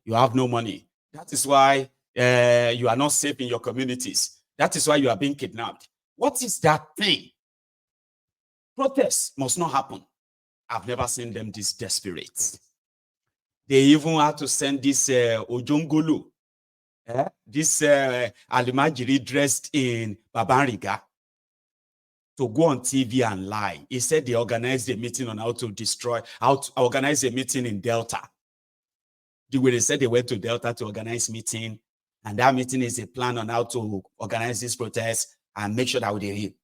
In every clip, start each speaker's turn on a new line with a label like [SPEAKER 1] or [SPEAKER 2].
[SPEAKER 1] you have no money. That is why you are not safe in your communities. That is why you are being kidnapped. What is that thing? Protests must not happen. I've never seen them this desperate. They even had to send this Ojongolo, this Alimajiri dressed in Babanriga, to go on TV and lie. He said they organized a meeting on how to organize a meeting in Delta. They said they went to Delta to organize meeting, and that meeting is a plan on how to organize this protest and make sure that they read.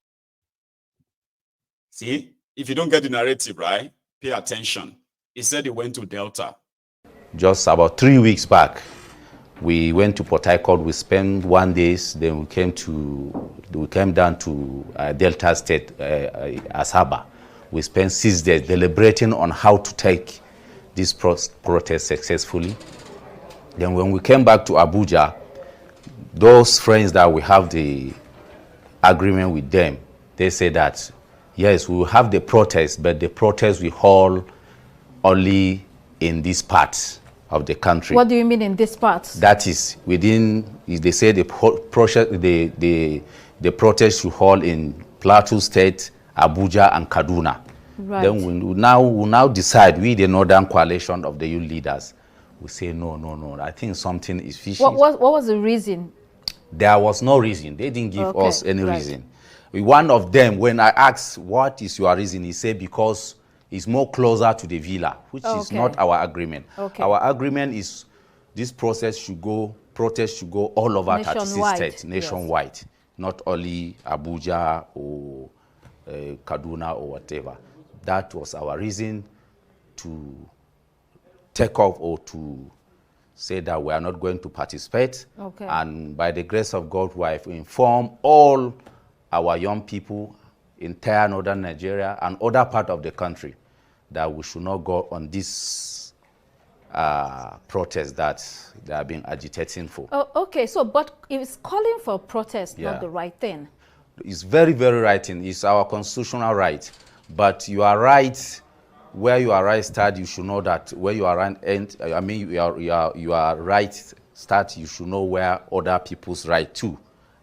[SPEAKER 1] See, if you don't get the narrative right, pay attention. He said they went to Delta.
[SPEAKER 2] Just about 3 weeks back, we went to Port Harcourt. We spent 1 day. Then we came down to Delta State, Asaba. We spent 6 days deliberating on how to take this protest successfully. Then when we came back to Abuja, those friends that we have the agreement with them, they say that yes, we will have the protest, but the protest will hold only in this part of the country.
[SPEAKER 3] What do you mean in this part?
[SPEAKER 2] That is within, they say the protest should hold in Plateau State, Abuja, and Kaduna.
[SPEAKER 3] Right.
[SPEAKER 2] Then we now decide, we the Northern Coalition of the youth leaders, we say no. I think something is fishy.
[SPEAKER 3] What was the reason?
[SPEAKER 2] There was no reason. They didn't give us any reason. One of them, when I asked, what is your reason? He said, because it's more closer to the villa, which is not our agreement. Our agreement is this protest should go all over 36 states, nationwide, not only Abuja or Kaduna or whatever. That was our reason to take off or to say that we are not going to participate. And by the grace of God, we have informed all our young people, entire northern Nigeria and other part of the country, that we should not go on this protest that they have been agitating for.
[SPEAKER 3] So but it's calling for protest, not the right thing.
[SPEAKER 2] It's very, very right thing. It's our constitutional right. But you are right. Where you are right start, you should know that where you are right end. I mean, you are right start. You should know where other people's right too,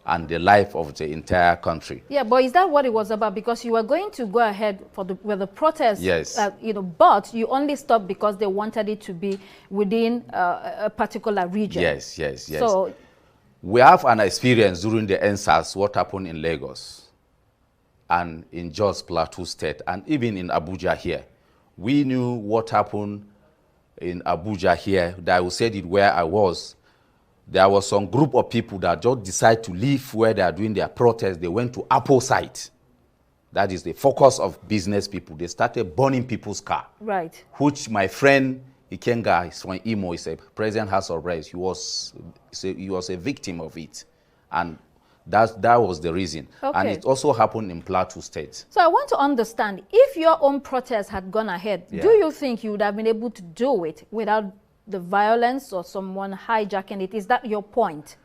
[SPEAKER 2] and the life of the entire country. Yeah,
[SPEAKER 3] but is that what it was about? Because you were going to go ahead with the protest.
[SPEAKER 2] Yes.
[SPEAKER 3] But you only stopped because they wanted it to be within a particular region.
[SPEAKER 2] Yes.
[SPEAKER 3] So
[SPEAKER 2] we have an experience during the NSAS, what happened in Lagos and in Jos Plateau State, and even in Abuja here. We knew what happened in Abuja here, that I said it where I was. There was some group of people that just decided to leave where they are doing their protest. They went to Apple site. That is the focus of business people. They started burning people's car.
[SPEAKER 3] Right.
[SPEAKER 2] Which my friend Ikenga is from Imo, is a president House of Reps. He was a victim of it. And that was the reason. And it also happened in Plateau State.
[SPEAKER 3] So I want to understand, if your own protest had gone ahead, do you think you would have been able to do it without the violence or someone hijacking it? Is that your point?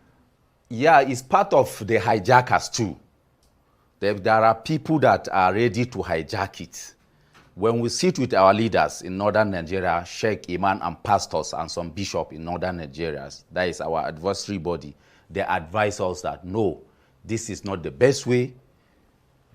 [SPEAKER 2] Yeah, it's part of the hijackers too. There are people that are ready to hijack it. When we sit with our leaders in northern Nigeria, sheikh, imam, and pastors, and some bishop in northern Nigeria, that is our advisory body, they advise us that no, this is not the best way.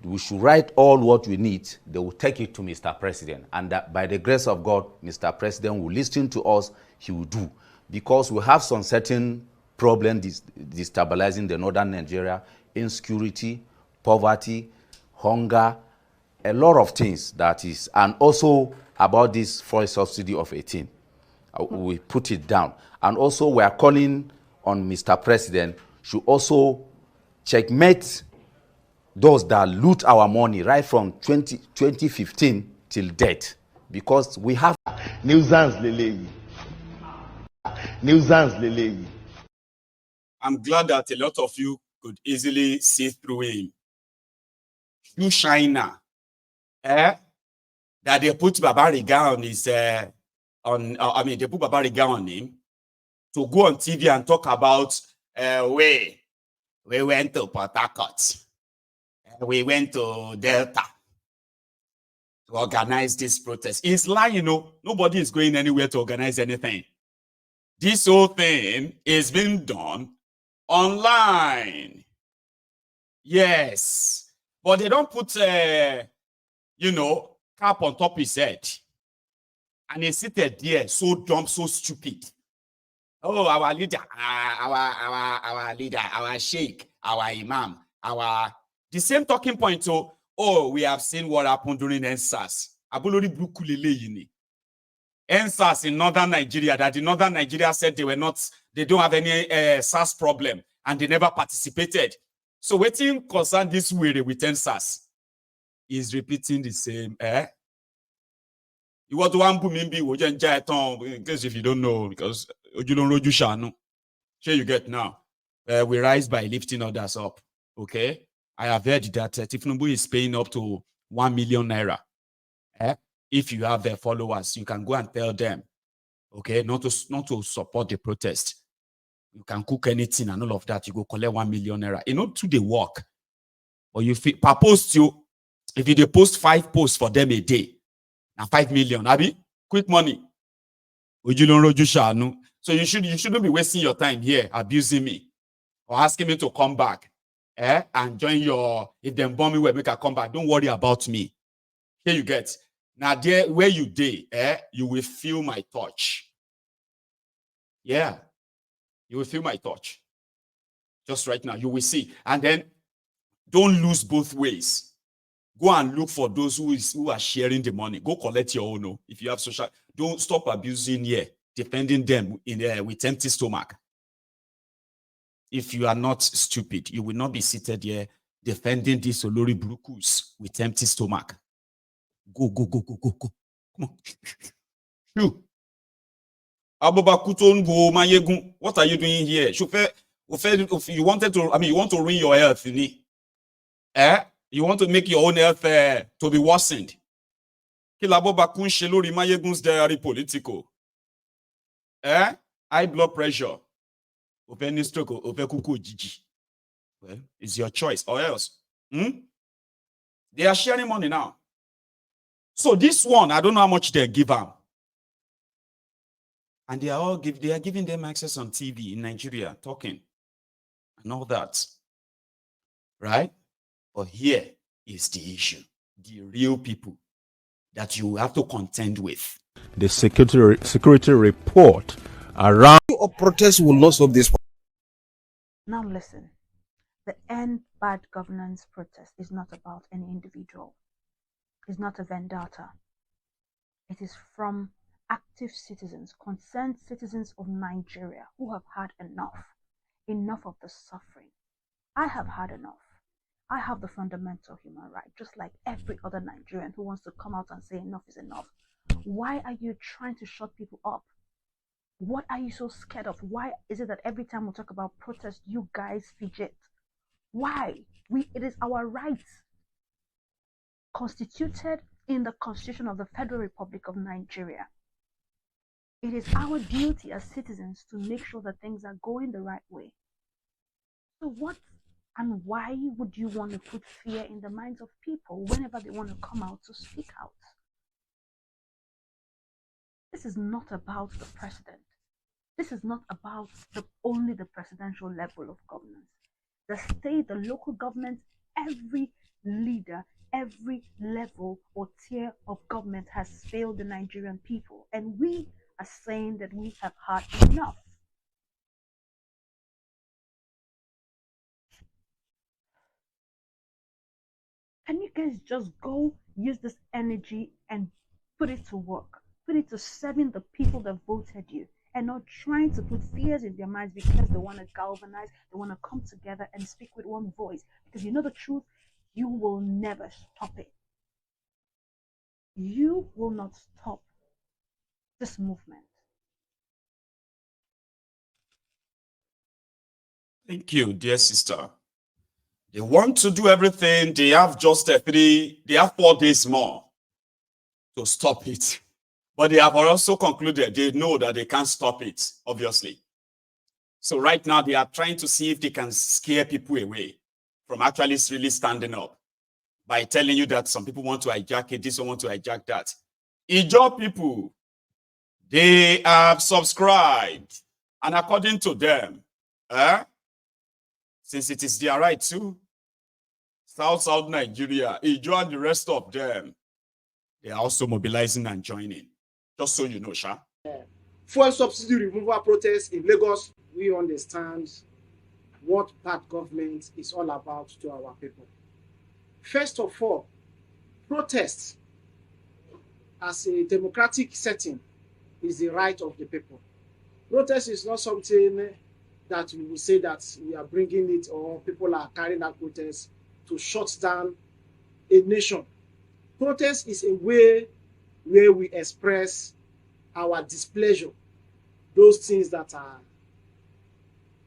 [SPEAKER 2] We should write all what we need. They will take it to Mr. President. And that by the grace of God, Mr. President will listen to us. He will do. Because we have some certain problems destabilizing the northern Nigeria, insecurity, poverty, hunger, a lot of things that is, and also about this fuel subsidy of 18. We put it down. And also we are calling on Mr. President should also checkmate those that loot our money right from 2015 till date, because we have
[SPEAKER 4] nuisance lele.
[SPEAKER 1] I'm glad that a lot of you could easily see through him. You China, that they put Babariga on his they put Babariga on him to go on TV and talk about we went to Port Harcourt. We went to Delta to organize this protest. It's lying, nobody is going anywhere to organize anything. This whole thing is being done online. Yes. But they don't put, you know, cap on top of his head. And he seated there, so dumb, so stupid. Oh, our leader, our leader, our sheikh, our imam, the same talking point. So, oh, we have seen what happened during NSAS. NSAS in northern Nigeria, that the northern Nigeria said they don't have any SARS problem, and they never participated. So waiting concern this way with NSAS is repeating the same. You want to one in case if you don't know, because you don't know, you shall know. Sure, you get now. We rise by lifting others up. Okay, I have heard that Tifnubu is paying up to 1 million naira. If you have their followers, you can go and tell them, okay, not to support the protest. You can cook anything and all of that. You go collect 1 million naira. You know, to the work. Or you per post you, if you post 5 posts for them a day, now 5 million, Abi, quick money. So you shouldn't be wasting your time here abusing me or asking me to come back and join your, if them bomb me, make a come back. Don't worry about me. Here you get. Now there where you day, you will feel my touch. Yeah, you will feel my touch. Just right now, you will see. And then don't lose both ways. Go and look for those who are sharing the money. Go collect your own. If you have social, don't stop abusing here, defending them with empty stomach. If you are not stupid, you will not be seated here defending these Olori Brukus with empty stomach. Go. Come on. You. What are you doing here? You wanted to, you want to ruin your health, you want to make your own health to be worsened. Diary political. High blood pressure. Stroke, well, it's your choice, or else. They are sharing money now. So this one, I don't know how much they give them. And they are giving them access on TV in Nigeria, talking and all that. Right? But here is the issue. The real people that you have to contend with.
[SPEAKER 5] The security report around
[SPEAKER 6] of protest will not solve this.
[SPEAKER 3] Now listen, the End Bad Governance protest is not about any individual. It's not a vendetta. It is from active citizens, concerned citizens of Nigeria who have had enough of the suffering. I have had enough. I have the fundamental human right, just like every other Nigerian who wants to come out and say enough is enough. Why are you trying to shut people up? What are you so scared of? Why is it that every time we talk about protest, you guys fidget? Why? It is our right, constituted in the Constitution of the Federal Republic of Nigeria. It is our duty as citizens to make sure that things are going the right way. So what and why would you want to put fear in the minds of people whenever they want to come out to speak out? This is not about the president. This is not about only the presidential level of governance. The state, the local government, every leader, every level or tier of government has failed the Nigerian people. And we are saying that we have had enough. Can you guys just go use this energy and put it to work? Put it to serving the people that voted you and not trying to put fears in their minds because they want to galvanize, they want to come together and speak with one voice. Because you know the truth, you will never stop it. You will not stop this movement.
[SPEAKER 1] Thank you, dear sister. They want to do everything. They have just 4 days more to stop it. But they have also concluded they know that they can't stop it, obviously. So right now they are trying to see if they can scare people away from actually really standing up by telling you that some people want to hijack it, this one want to hijack that. Ijo people, they have subscribed. And according to them, since it is their right to, South Nigeria, Ijo and the rest of them, they are also mobilizing and joining. Just so you know, Sha.
[SPEAKER 7] Fuel subsidy removal protests in Lagos, we understand what bad government is all about to our people. First of all, protests as a democratic setting is the right of the people. Protest is not something that we will say that we are bringing it or people are carrying out protests to shut down a nation. Protest is a way where we express our displeasure, those things that are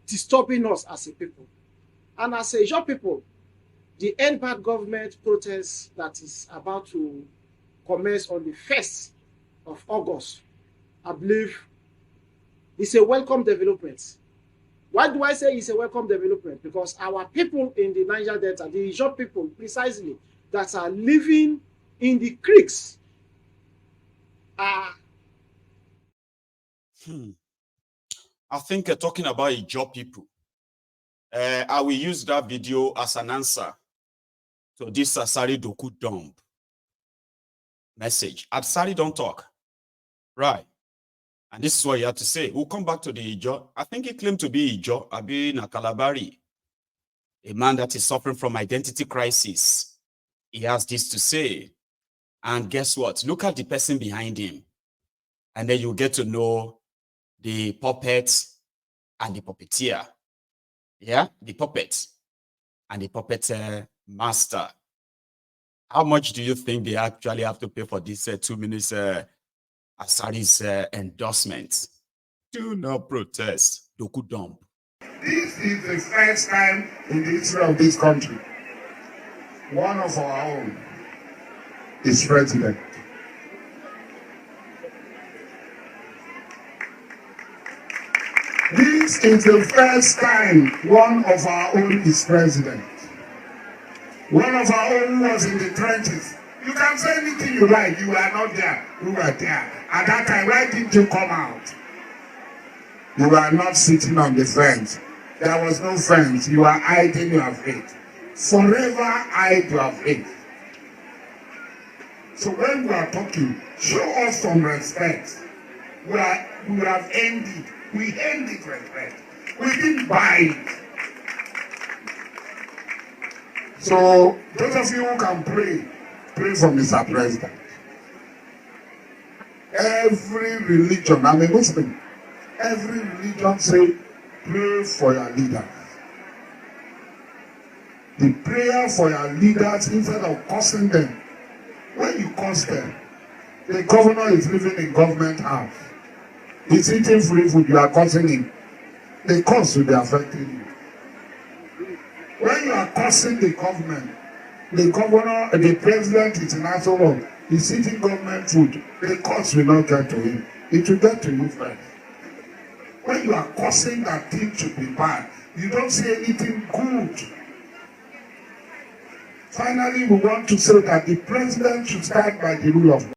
[SPEAKER 7] disturbing us as a people. And as a young people, the End Bad Government protest that is about to commence on the 1st of August, I believe it's a welcome development. Why do I say it's a welcome development? Because our people in the Niger Delta, the young people precisely that are living in the creeks are
[SPEAKER 1] I think talking about Ijaw people, I will use that video as an answer to this Asari Doku dump message. Asari don't talk. Right. And this is what you have to say. We'll come back to the Ijaw. I think he claimed to be Ijaw, Abi Nakalabari, a man that is suffering from identity crisis. He has this to say. And guess what? Look at the person behind him. And then you get to know the puppet and the puppeteer. Yeah, the puppet and the puppet master. How much do you think they actually have to pay for this 2 minutes Asari's endorsement? Do not protest. Doku dump.
[SPEAKER 8] This is the first time in the history of this country one of our own is president. This is the first time one of our own is president. One of our own was in the trenches. You can say anything you like. You were not there. You were there. At that time, why didn't you come out? You were not sitting on the fence. There was no fence. You were hiding your faith. Forever hide your faith. So when we are talking, show us some respect. We have ended. We ended respect. We didn't buy it. So those of you who can pray for Mr. President. Every religion, I'm a Muslim. Every religion say, pray for your leaders. The prayer for your leaders, instead of cursing them, when you curse them, the governor is living in government house. He's eating free food, you are cursing him. The curse will be affecting you. When you are cursing the government, the governor, the president is in Asolo, he's eating government food, the curse will not get to him. It will get to you first. When you are cursing that thing should be bad, you don't say anything good. Finally, we want to say that the president should start by the rule of law.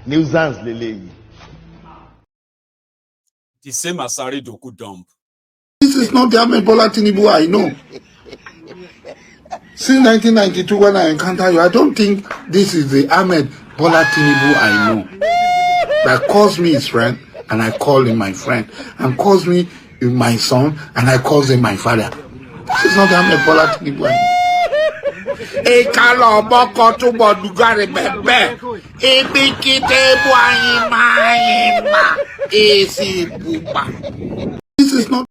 [SPEAKER 4] Nuisance lele.
[SPEAKER 1] The same Asari Doku dump.
[SPEAKER 8] This is not the Ahmed Bola Tinubu I know. Since 1992, when I encounter you, I don't think this is the Ahmed Bola Tinubu I know. That calls me his friend, and I call him my friend, and calls me my son, and I call him my father. This is not the Ahmed Bola Tinubu I know. Ekalo boko tubo dugare bebe. Ebikite buayima. Esi buba. This is not.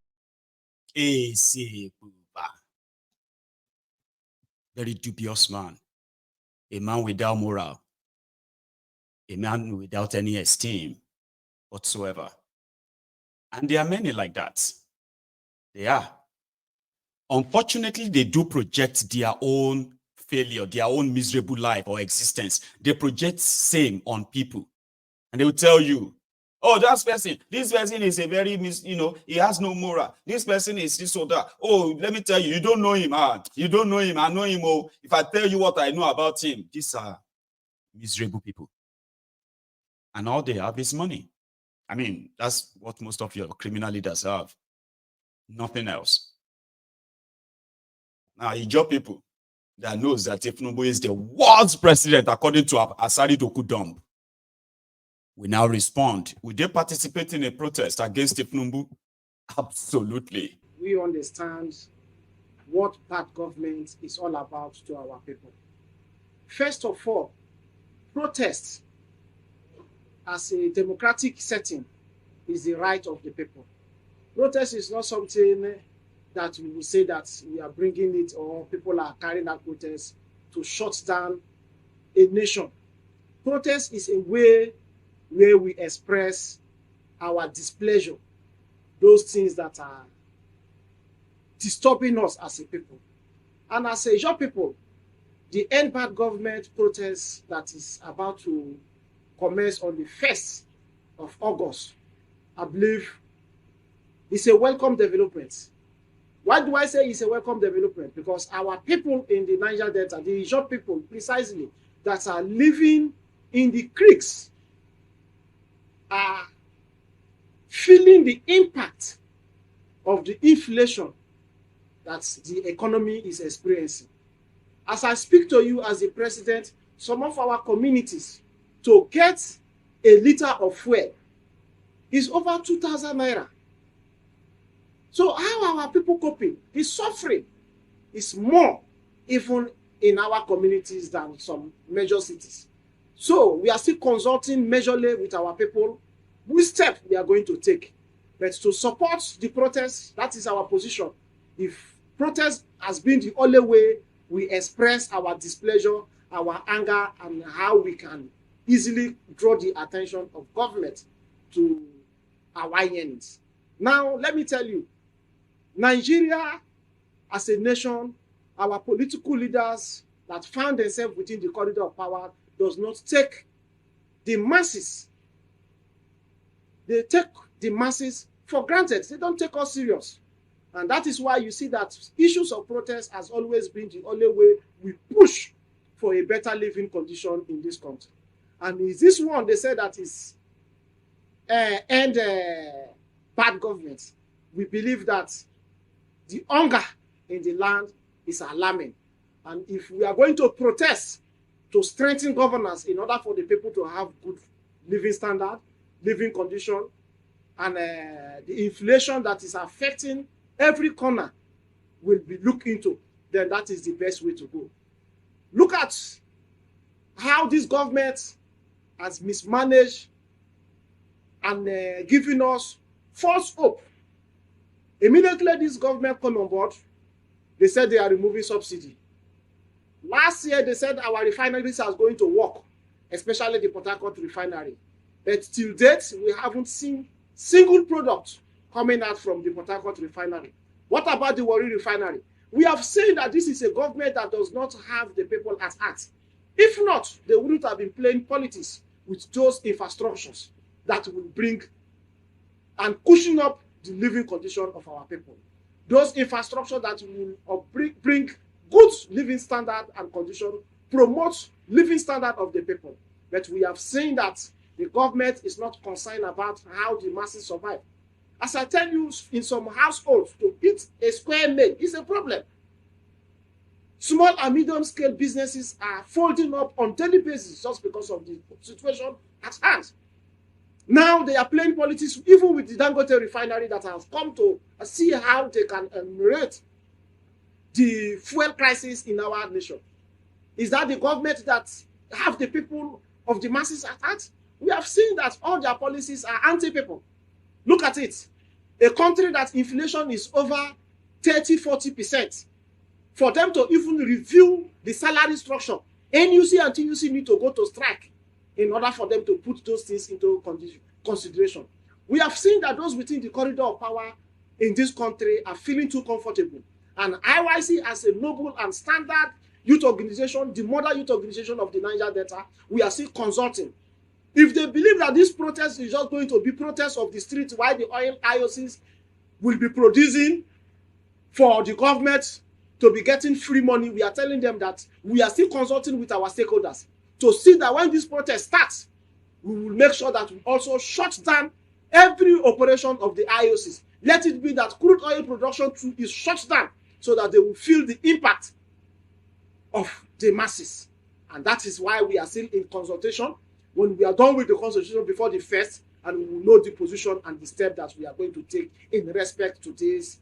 [SPEAKER 1] Esi buba. Very dubious man. A man without morale. A man without any esteem whatsoever. And there are many like that. They are. Unfortunately, they do project their own failure, their own miserable life or existence. They project same on people. And they will tell you, oh, this person is a very, he has no moral. This person is this or that. Oh, let me tell you, you don't know him. You don't know him. I know him. Oh, if I tell you what I know about him, these are miserable people. And all they have is money. I mean, that's what most of your criminal leaders have. Nothing else. Now, Ijaw people that knows that Tinubu is the world's president according to Asari Doku Dump. We now respond. Will they participate in a protest against Tinubu? Absolutely.
[SPEAKER 7] We understand what bad government is all about to our people. First of all, protest as a democratic setting is the right of the people. Protest is not something that we will say that we are bringing it or people are carrying out protest to shut down a nation. Protest is a way where we express our displeasure, those things that are disturbing us as a people. And as a young people, the End Bad Government protest that is about to commence on the 1st of August, I believe, is a welcome development. Why do I say it's a welcome development? Because our people in the Niger Delta, the young people precisely, that are living in the creeks, are feeling the impact of the inflation that the economy is experiencing. As I speak to you as the president, some of our communities, to get a liter of fuel is over 2,000 naira. So how are our people coping? The suffering is more even in our communities than some major cities. So we are still consulting majorly with our people which step we are going to take. But to support the protest, that is our position. If protest has been the only way we express our displeasure, our anger, and how we can easily draw the attention of government to our yearnings. Now, let me tell you, Nigeria as a nation, our political leaders that found themselves within the corridor of power does not take the masses. They take the masses for granted. They don't take us serious. And that is why you see that issues of protest has always been the only way we push for a better living condition in this country. And is this one they say that is end bad government? We believe that the hunger in the land is alarming. And if we are going to protest to strengthen governance in order for the people to have good living standard, living condition, and the inflation that is affecting every corner will be looked into, then that is the best way to go. Look at how this government has mismanaged and given us false hope. Immediately this government came on board, they said they are removing subsidy. Last year, they said our refineries are going to work, especially the Port Harcourt refinery. But till date, we haven't seen single product coming out from the Port Harcourt refinery. What about the Warri refinery? We have seen that this is a government that does not have the people at heart. If not, they wouldn't have been playing politics with those infrastructures that will bring and cushion up the living condition of our people. Those infrastructure that will bring good living standard and condition, promote living standard of the people. But we have seen that the government is not concerned about how the masses survive. As I tell you, in some households, to eat a square meal is a problem. Small and medium-scale businesses are folding up on daily basis just because of the situation at hand. Now they are playing politics even with the Dangote refinery that has come to see how they can ameliorate the fuel crisis in our nation. Is that the government that have the people of the masses at heart? We have seen that all their policies are anti-people. Look at it. A country that inflation is over 30-40%. For them to even review the salary structure, NUC and TUC need to go to strike in order for them to put those things into consideration. We have seen that those within the corridor of power in this country are feeling too comfortable. And IYC, as a noble and standard youth organization, the mother youth organization of the Niger Delta, we are still consulting. If they believe that this protest is just going to be protest of the street while the oil IOCs will be producing for the government to be getting free money, we are telling them that we are still consulting with our stakeholders to see that when this protest starts, we will make sure that we also shut down every operation of the IOCs. Let it be that crude oil production too is shut down so that they will feel the impact of the masses. And that is why we are still in consultation. When we are done with the consultation before the first, and we will know the position and the step that we are going to take in respect to this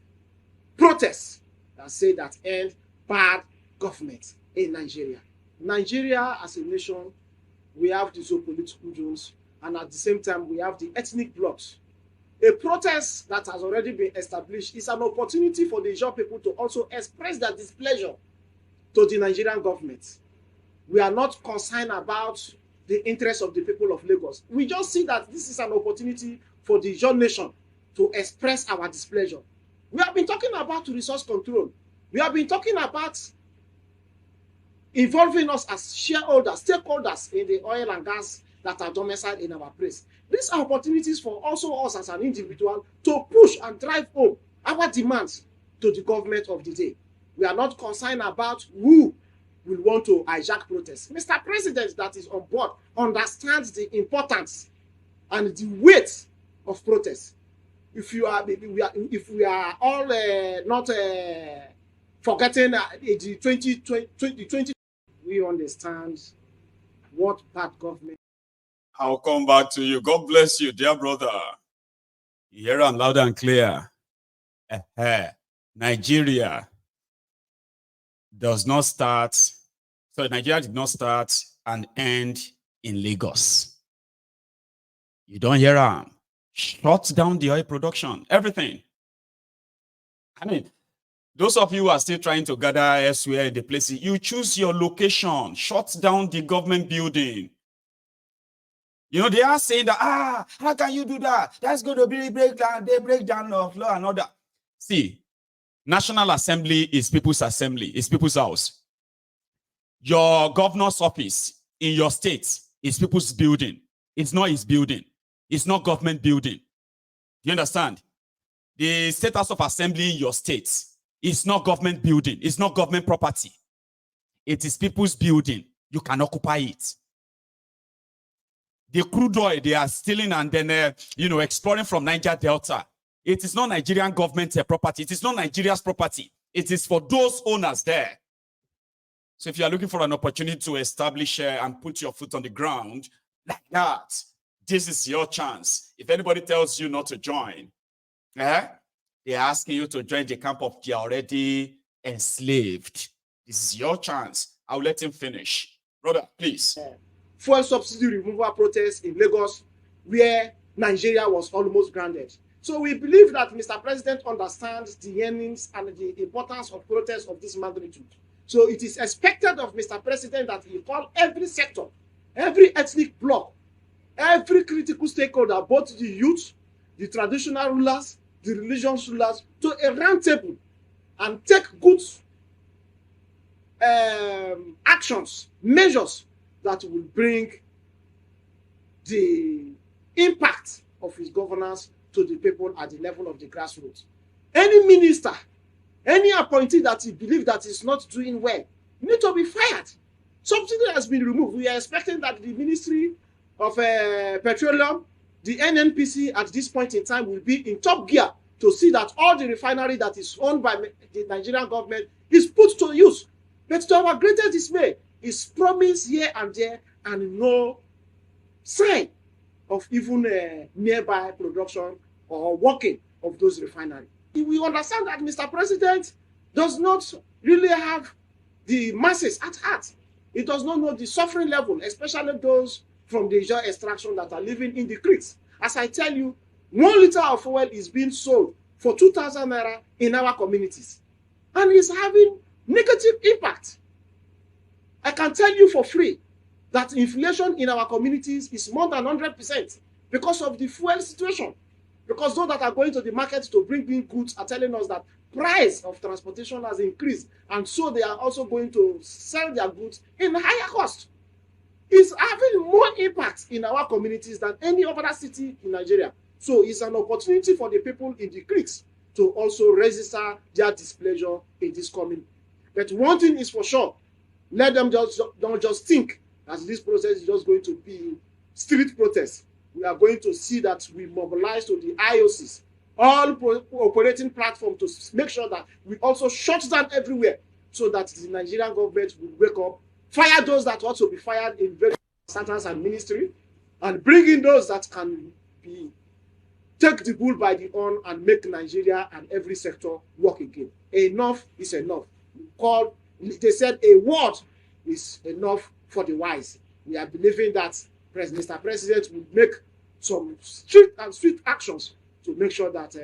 [SPEAKER 7] protests that say that end bad government in Nigeria. Nigeria as a nation, we have the geopolitical zones, and at the same time, we have the ethnic blocks. A protest that has already been established is an opportunity for the Ijaw people to also express their displeasure to the Nigerian government. We are not concerned about the interests of the people of Lagos. We just see that this is an opportunity for the Ijaw nation to express our displeasure. We have been talking about resource control. We have been talking about involving us as shareholders, stakeholders in the oil and gas that are domiciled in our place. These are opportunities for also us as an individual to push and drive home our demands to the government of the day. We are not concerned about who will want to hijack protests. Mr. President that is on board understands the importance and the weight of protests. If we are all not forgetting the 2020, we understand what bad government.
[SPEAKER 1] I'll come back to you. God bless you, dear brother. You hear I'm loud and clear. Nigeria does not start. So Nigeria did not start and end in Lagos. You don't hear him. Shut down the oil production, everything. I mean, those of you who are still trying to gather elsewhere in the places, you choose your location, shut down the government building. You know, they are saying that, how can you do that? That's going to be a breakdown of law and order. See, National Assembly is people's assembly, it's people's house. Your governor's office in your state is people's building. It's not his building. It's not government building. You understand? The State House of Assembly in your state is not government building. It's not government property. It is people's building. You can occupy it. The crude oil they are stealing and then, exploring from Niger Delta. It is not Nigerian government property. It is not Nigeria's property. It is for those owners there. So if you are looking for an opportunity to establish and put your foot on the ground like that, this is your chance. If anybody tells you not to join, they're asking you to join the camp of the already enslaved. This is your chance. I'll let him finish. Brother, please.
[SPEAKER 7] Fuel subsidy removal protests in Lagos, where Nigeria was almost grounded. So we believe that Mr. President understands the yearnings and the importance of protests of this magnitude. So it is expected of Mr. President that he call every sector, every ethnic bloc, every critical stakeholder, both the youth, the traditional rulers, the religious rulers, to a round table and take good actions, measures that will bring the impact of his governance to the people at the level of the grassroots. Any minister, any appointee that he believes that is not doing well, need to be fired. Subsidy has been removed. We are expecting that the Ministry of Petroleum, the NNPC at this point in time will be in top gear to see that all the refinery that is owned by the Nigerian government is put to use. But to our greatest dismay, is promised here and there and no sign of even nearby production or working of those refineries. We understand that Mr. President does not really have the masses at heart. He does not know the suffering level, especially those from the Ijaw extraction that are living in the creeks. As I tell you, 1 liter of oil is being sold for 2,000 naira in our communities. And it's having negative impact. I can tell you for free that inflation in our communities is more than 100% because of the fuel situation. Because those that are going to the market to bring in goods are telling us that price of transportation has increased, and so they are also going to sell their goods in higher cost. It's having more impact in our communities than any other city in Nigeria. So it's an opportunity for the people in the creeks to also register their displeasure in this coming. But one thing is for sure, let them don't just think that this process is just going to be street protest. we are going to see that we mobilize to the IOCs, all operating platforms, to make sure that we also shut down everywhere so that the Nigerian government will wake up, fire those that ought to be fired in various sectors and ministry, and bring in those that can be take the bull by the horn and make Nigeria and every sector work again. Enough is enough. They said a word is enough for the wise. We are believing that Mr. President will make some strict and swift actions to make sure that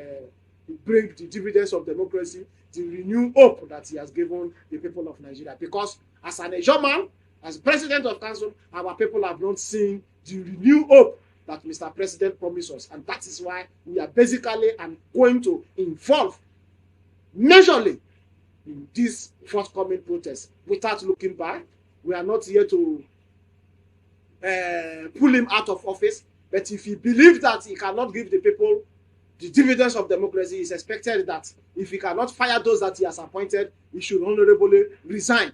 [SPEAKER 7] he bring the dividends of democracy, the renewed hope that he has given the people of Nigeria. Because as an Asian man, as president of council, our people have not seen the renewed hope that Mr. President promised us. And that is why we are basically going to involve majorly in this forthcoming protest without looking back. We are not here to pull him out of office. But if he believes that he cannot give the people the dividends of democracy, it's expected that if he cannot fire those that he has appointed, he should honorably resign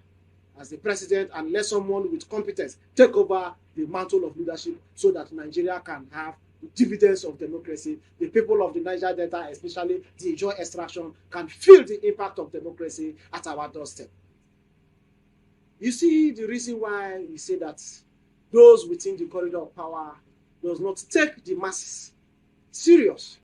[SPEAKER 7] as the president and let someone with competence take over the mantle of leadership so that Nigeria can have the dividends of democracy. The people of the Niger Delta, especially the Ijaw extraction, can feel the impact of democracy at our doorstep. You see the reason why we say that those within the corridor of power does not take the masses serious